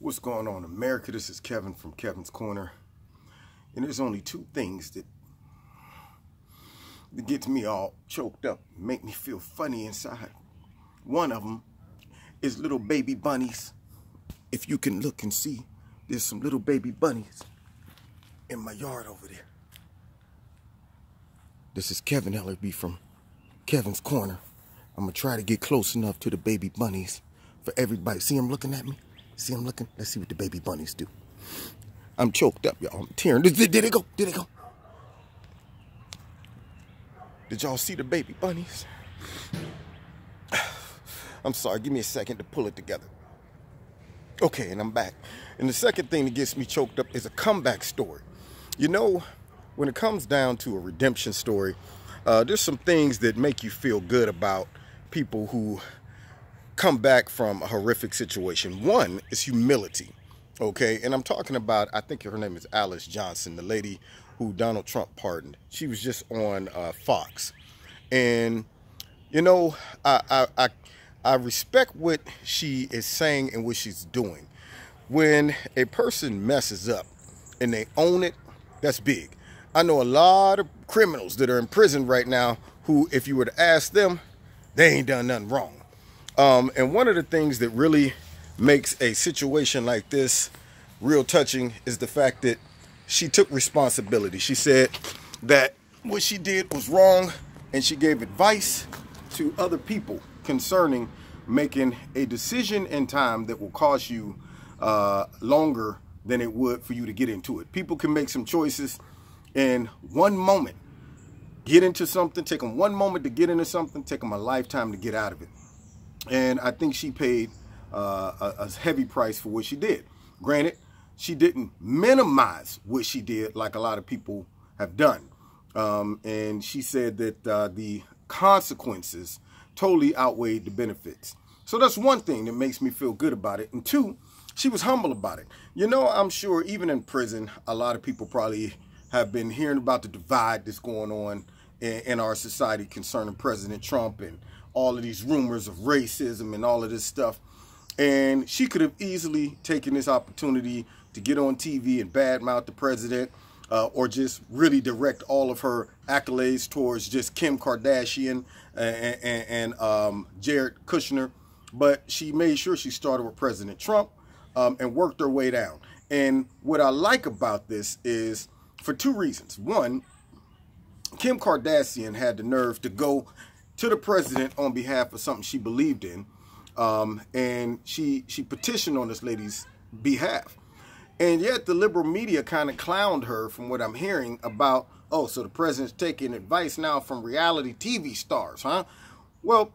What's going on, America? This is Kevin from Kevin's Corner. And there's only two things that gets me all choked up, make me feel funny inside. One of them is little baby bunnies. If you can look and see, there's some little baby bunnies in my yard over there. This is Kevin Ellerby from Kevin's Corner. I'm gonna try to get close enough to the baby bunnies for everybody. See them looking at me? See them looking? Let's see what the baby bunnies do. I'm choked up, y'all. I'm tearing. Did it go? Did it go? Did y'all see the baby bunnies? I'm sorry. Give me a second to pull it together. Okay, and I'm back. And the second thing that gets me choked up is a comeback story. You know, when it comes down to a redemption story, there's some things that make you feel good about people who come back from a horrific situation. One is humility, okay? And I'm talking about, I think her name is Alice Johnson, the lady who Donald Trump pardoned. She was just on Fox. And, you know, I respect what she is saying and what she's doing. When a person messes up and they own it, that's big. I know a lot of criminals that are in prison right now who, if you were to ask them, they ain't done nothing wrong. And one of the things that really makes a situation like this real touching is the fact that she took responsibility. She said that what she did was wrong, and she gave advice to other people concerning making a decision in time that will cost you longer than it would for you to get into it. People can make some choices in one moment, get into something, take them one moment to get into something, take them a lifetime to get out of it. And I think she paid a heavy price for what she did. Granted, she didn't minimize what she did like a lot of people have done. And she said that the consequences totally outweighed the benefits. So that's one thing that makes me feel good about it. And two, she was humble about it. You know, I'm sure even in prison, a lot of people probably have been hearing about the divide that's going on in our society concerning President Trump and all of these rumors of racism and all of this stuff. And she could have easily taken this opportunity to get on TV and badmouth the president, or just really direct all of her accolades towards just Kim Kardashian and Jared Kushner. But she made sure she started with President Trump and worked her way down. And what I like about this is for two reasons. One, Kim Kardashian had the nerve to go to the president on behalf of something she believed in, and she petitioned on this lady's behalf. And yet the liberal media kind of clowned her, from what I'm hearing, about, oh, so the president's taking advice now from reality TV stars, huh? Well,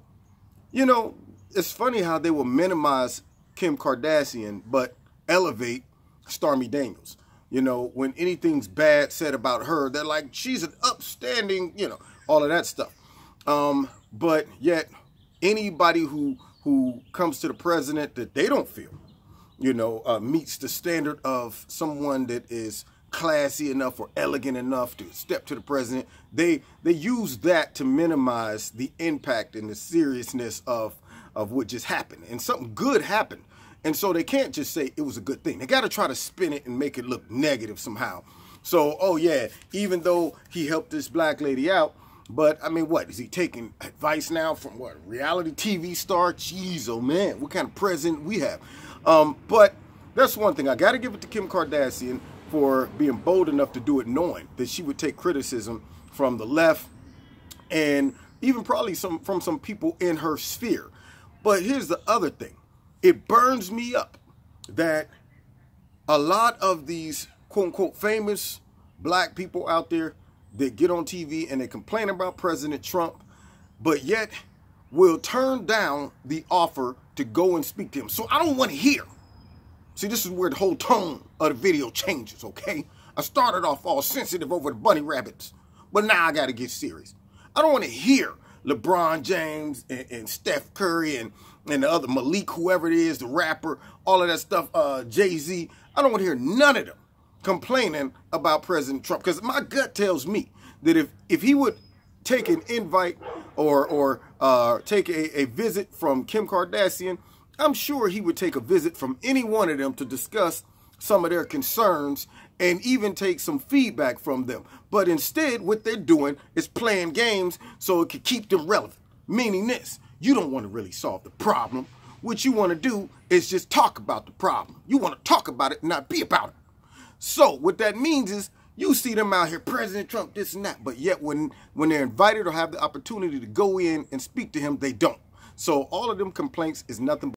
you know, it's funny how they will minimize Kim Kardashian but elevate Stormy Daniels. You know, when anything's bad said about her, they're like, she's an upstanding, you know, all of that stuff. But yet anybody who comes to the president that they don't feel, you know, meets the standard of someone that is classy enough or elegant enough to step to the president, they use that to minimize the impact and the seriousness of what just happened. And something good happened. And so they can't just say it was a good thing. They got to try to spin it and make it look negative somehow. So, oh yeah, even though he helped this black lady out, but I mean, what, is he taking advice now from what, reality TV star? Jeez, oh man, what kind of president we have? But that's one thing. I got to give it to Kim Kardashian for being bold enough to do it, knowing that she would take criticism from the left and even probably from some people in her sphere. But here's the other thing. It burns me up that a lot of these quote-unquote famous black people out there that get on TV and they complain about President Trump, but yet will turn down the offer to go and speak to him. So I don't want to hear. See, this is where the whole tone of the video changes, okay? I started off all sensitive over the bunny rabbits, but now I got to get serious. I don't want to hear LeBron James and Steph Curry and the other Malik, whoever it is, the rapper, all of that stuff, Jay-Z. I don't want to hear none of them complaining about President Trump, because my gut tells me that if he would take an invite or take a visit from Kim Kardashian, I'm sure he would take a visit from any one of them to discuss some of their concerns and even take some feedback from them. But instead, what they're doing is playing games so it can keep them relevant. Meaning this, you don't want to really solve the problem. What you want to do is just talk about the problem. You want to talk about it, not be about it. So what that means is you see them out here, President Trump, this and that, but yet when they're invited or have the opportunity to go in and speak to him, they don't. So all of them complaints is nothing but